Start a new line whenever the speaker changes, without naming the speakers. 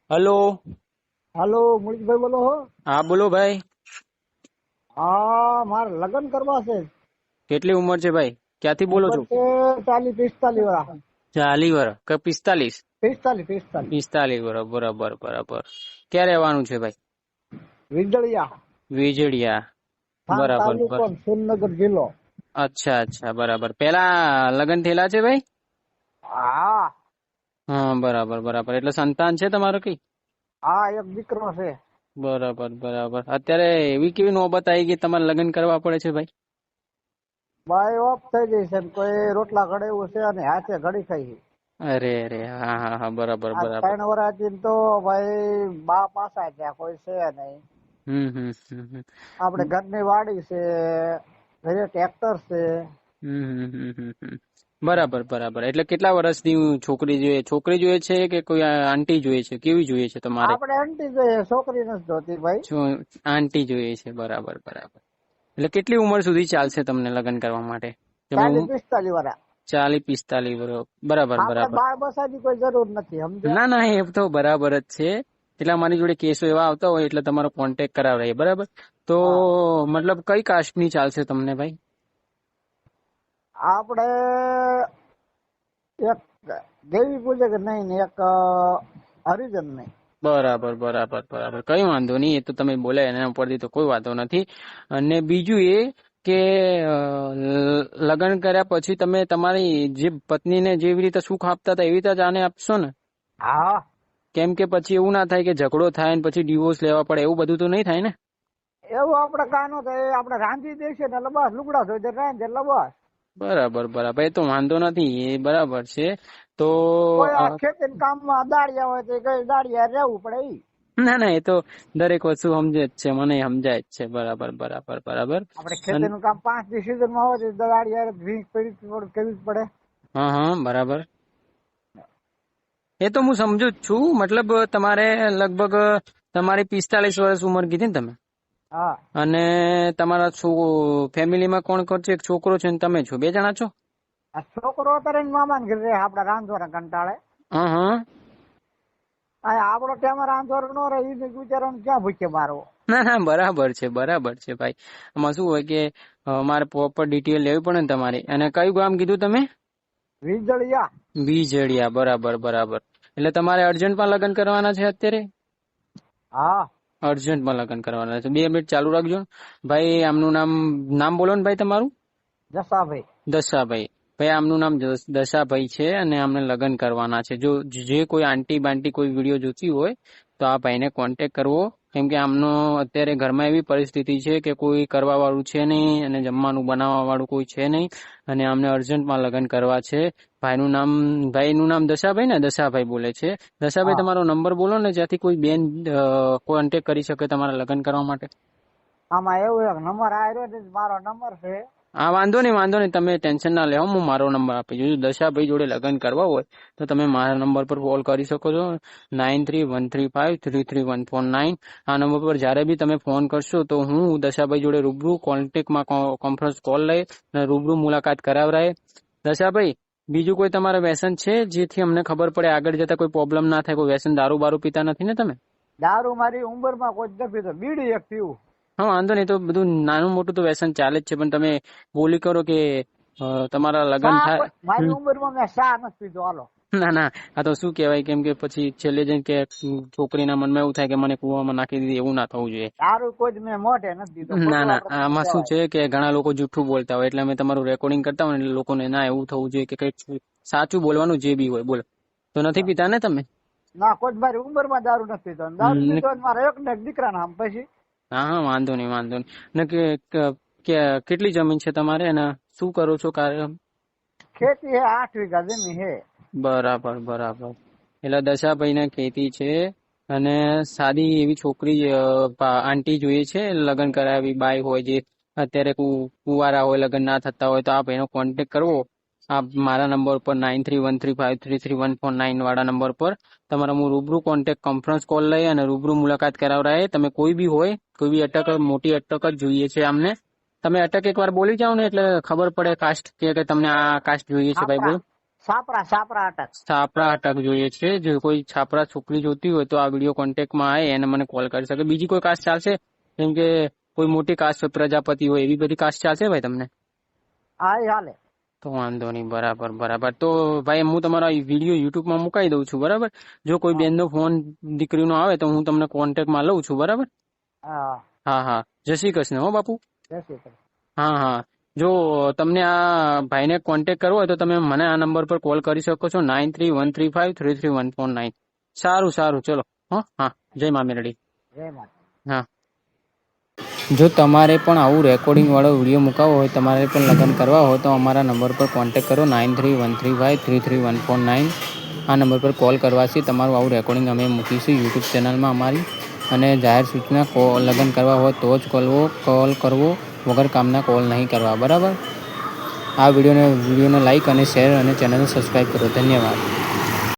Hello.
હાલો મુળીભાઈ બોલો હો?
હા બોલો ભાઈ.
હા, મારે લગ્ન કરવા છે.
કેટલી ઉંમર છે ભાઈ? ક્યાંથી બોલો
ઉંમર
છો?
છે 40-45 વર્ષ.
40 વર્ષ કે 45?
45.
45 વર્ષ. બરાબર બરાબર. ક્યાં રહેવાનું છે ભાઈ?
વિજળિયા,
વીજળિયા.
થાન
બરાબર
તાલુકો, સુરનગર જિલ્લો.
અચ્છા અચ્છા બરાબર. પેલા લગ્ન થયેલા છે ભાઈ?
હા
હા બરાબર બરાબર. એટલે સંતાન છે તમારો કઈ?
હા, એક દીકરો છે.
બરાબર બરાબર. અત્યારે એવી કેવી નોબત આવી ગઈ તમારે લગ્ન કરવા પડે છે ભાઈ?
બાઈ ઓફ થઈ ગઈ છે ને કોઈ રોટલા ઘડેવું છે અને હાથે ઘડી ખાઈ છે.
અરે અરે હા હા હા બરાબર
આ
બરાબર.
3 વર્ષથી તો ભાઈ બા પાસા ત્યાં કોઈ છે નહીં.
હમ.
આપણે ઘરની વાડી છે, ઘરે ટ્રેક્ટર છે.
હમ. બરાબર બરાબર. એટલે કેટલા વર્ષની છોકરી જોઈએ? છોકરી જોઈએ છે કે કોઈ આંટી જોઈએ છે? કેવી જોઈએ છે તમારે?
આપણે આંટી જોઈએ, છોકરી નથી જોતી ભાઈ.
આંટી જોઈએ છે. બરાબર બરાબર. એટલે કેટલી ઉંમર સુધી ચાલશે તમને લગ્ન કરવા માટે? તમે
40-45 વર્ષ.
40-45 વર્ષ. બરાબર
આપણે
બરાબર.
બાળ બસાની કોઈ જરૂર નથી, સમજ્યા?
ના ના, એ તો બરાબર જ છે. એટલે અમારી જોડે કેસો એવા આવતા હોય એટલે તમારો કોન્ટેક્ટ કરાવડાવીએ. બરાબર. તો
હા,
મતલબ કઈ કાસ્ટની ચાલશે તમને ભાઈ?
આપણે એક દેવી પૂજક નહીં ને એક હરિજન નહીં.
બરાબર બરાબર બરાબર. કઈ વાંધો નહીં. એ તો તમે બોલ્યા એના ઉપરથી તો કોઈ વાંધો નથી. અને બીજું એ કે લગ્ન કર્યા પછી તમે તમારી જે પત્નીને જેવી રીતે સુખ આપતા હતા એવી રીતે જ આને આપશો ને?
હા,
કેમ કે પછી એવું ના થાય કે ઝઘડો થાય ને પછી ડિવોર્સ લેવા પડે, એવું બધું તો નહીં થાય ને?
એવું આપણે કાનો થાય, આપણે રાંધી દેશે ને એટલે બસ લુગડા ધોઈ દે રાંધ એટલે બસ.
બરાબર બરાબર. એ તો વાંધો નથી, એ બરાબર છે. તો
કોઈ આ ખેતી કામમાં દાળિયા હોય તો કઈ દાળિયા રહેવું પડે ઈ.
ના ના, એ તો દરેક વસ્તુ સમજે જ છે, મને સમજાય જ છે. બરાબર બરાબર બરાબર.
આપણે ખેતીનું કામ 5 દી સીઝનમાં હોય તો દાળિયા ભીંગ કરી કરવી જ પડે.
હા હા બરાબર. એ તો હું સમજુ જ છું. મતલબ તમારે લગભગ તમારી 45 વર્ષ ઉંમર કીધી ને તમે?
હા,
અને તમારા ફેમિલીમાં કોણ કોણ છે? એક છોકરો છે ને તમે છો, 2 જણા છો?
આ છોકરો અત્યારે મામાને ઘરે રહે, આપણે રાંધવાના કંટાળે.
હા હા.
આપણો ટેમાં રાંધવાનો ન રહે, ઈ બિચારાને ક્યાં ભૂખે મારવો.
ના ના, બરાબર છે ભાઈ. આમાં શું હોય કે મારે પ્રોપર ડિટેલ લેવી પડે ને તમારી. અને કયું ગામ કીધું તમે?
વિજળિયા.
વીજળિયા. બરાબર બરાબર. એટલે તમારે અર્જન્ટમાં લગ્ન કરવાના છે અત્યારે?
હા,
અર્જન્ટમાં લગ્ન કરવાના છે. 2 મિનિટ ચાલુ રાખજો ભાઈ. આમનું નામ બોલો ને ભાઈ તમારું.
જસાભાઈ.
દશાભાઈ. ભાઈ આમનું નામ દશાભાઈ છે અને આમને લગ્ન કરવાના છે. જો જે કોઈ આંટી બાંટી કોઈ વિડીયો જોતી હોય તો આ ભાઈને કોન્ટેક્ટ કરવો. કેમ કે આમનો અત્યારે ઘરમાં એવી પરિસ્થિતિ છે કે કોઈ કરવા વાળું છે નહીં અને જમવાનું બનાવવા વાળું કોઈ છે નહીં અને આમને અર્જન્ટમાં લગ્ન કરવા છે. ભાઈનું નામ દશાભાઈ ને? દશાભાઈ બોલે છે. દશાભાઈ
હા,
તમારો નંબર બોલો ને, જ્યાંથી કોઈ બેન કોન્ટેક્ટ કરી શકે તમારા લગ્ન કરવા માટે.
આમાં એવું એક નંબર આવ્યો છે, મારો નંબર છે.
હા વાંધો નહીં. તમે ટેન્શન ના લેવો, હું મારો નંબર આપી દઉં. દશાભાઈ જોડે લગ્ન કરવા હોય તો તમે મારા નંબર પર કોલ કરી શકો છો, 9313533149. આ નંબર પર જયારે બી તમે ફોન કરશો તો હું દશાભાઈ જોડે રૂબરૂ કોન્ટેક્ટમાં કોન્ફરન્સ કોલ લઈ અને રૂબરૂ મુલાકાત કરાવરાય. દશાભાઈ, બીજું કોઈ તમારે વ્યસન છે જેથી અમને ખબર પડે આગળ જતા કોઈ પ્રોબ્લેમ ના થાય? કોઈ વ્યસન દારૂ બારૂ પીતા નથી ને તમે?
દારૂ મારી ઉંમરમાં કોઈ જ નથી પીતો, બીડી એક પીવું.
હા વાંધો નહીં. તો બધું નાનું મોટું તો વ્યસન ચાલે જ છે, પણ તમે બોલી કરો કે તમારા લગ્ન થાય.
મારી ઉંમરમાં મેં શા નથી પીધો. હાલો.
ના ના, આ તો શું કહેવાય, કેમ કે પછી છેલ્લે જઈને કે છોકરીના મનમાં એવું થાય કે મને કૂવામાં નાખી દીધી, એવું ના થવું જોઈએ.
દારૂ કોઈ જ મેં મોઢે નથી પીધો.
ના ના, આમાં શું છે કે ઘણા લોકો જૂઠું બોલતા હોય એટલે અમે તમારું રેકોર્ડિંગ કરતા હોય એટલે લોકોને ના એવું થવું જોઈએ કે કઈક સાચું બોલવાનું જે બી હોય બોલો. તો નથી પીતા ને તમે?
ના, કોઈ જ મારી ઉંમરમાં દારૂ નથી પીતો. દારૂ પીતો મારા એક ને એક દીકરા નામ પછી.
હા હા વાંધો નહીં. ને કેટલી જમીન છે તમારે અને શું કરો છો કાર્ય?
ખેતી હે, 8 વીઘા જમીન હે.
બરાબર બરાબર. એટલે દશાભાઈ ને ખેતી છે અને સાદી એવી છોકરી આંટી જોઈએ છે. લગ્ન કરાવી બાઈ હોય જે અત્યારે કુંવારા હોય, લગ્ન ના થતા હોય તો આ ભાઈનો કોન્ટેક્ટ કરવો. આપ મારા નંબર પર 9313533149 વાળા નંબર પર તમારા હું રૂબરૂ કોન્ટેક્ટ કોન્ફરન્સ કોલ લઈ અને રૂબરૂ મુલાકાત કરાવરાય. તમે કોઈ બી હોય, કોઈ બી અટક, મોટી અટક જ જોઈએ છે આમને. તમે અટક એકવાર બોલી જાઓ ને એટલે ખબર પડે કાસ્ટ કે તમને આ કાસ્ટ જોઈએ છે ભાઈ, બોલો.
છાપરા અટક.
છાપરા અટક જોઈએ છે. જો કોઈ છાપરા છોકરી જોતી હોય તો આ વિડીયો કોન્ટેક્ટમાં આવે એને મને કોલ કરી શકે. બીજી કોઈ કાસ્ટ ચાલશે? જેમ કે કોઈ મોટી કાસ્ટ પ્રજાપતિ હોય એવી બધી કાસ્ટ ચાલશે ભાઈ તમને?
હા એ હાલે.
તો વાંધો નહીં. બરાબર. તો ભાઈ હું તમારો વિડીયો યુટ્યુબમાં મુકાઈ દઉં છું. બરાબર. જો કોઈ બેનનો ફોન દીકરીનો આવે તો હું તમને કોન્ટેક્ટમાં લઉં છું. બરાબર. હા. જય શ્રી કૃષ્ણ હો બાપુ.
જય શ્રી કૃષ્ણ.
હા. જો તમને આ ભાઈને કોન્ટેક્ટ કરવો હોય તો તમે મને આ નંબર પર કોલ કરી શકો છો 9313533149. સારું ચલો. હા જય મા મેરડી.
જય માતા.
હા. જો તમારે પણ આવું રેકોર્ડિંગ વાળો વિડીયો મુકાવવો હોય, તમારે પણ લગ્ન કરવા હોય તો અમારા નંબર પર કોન્ટેક્ટ કરો 9313533149. આ નંબર પર કોલ કરવાથી તમારું આવું રેકોર્ડિંગ અમે મૂકીશું યુટ્યુબ ચેનલમાં અમારી. અને જાહેર સૂચના લગ્ન કરવા હોય તો જ કોલ કરવો, વગર કામના કોલ નહીં કરવા. બરાબર. આ વિડીયોને લાઈક અને શેર અને ચેનલને સબસ્ક્રાઈબ કરો. ધન્યવાદ.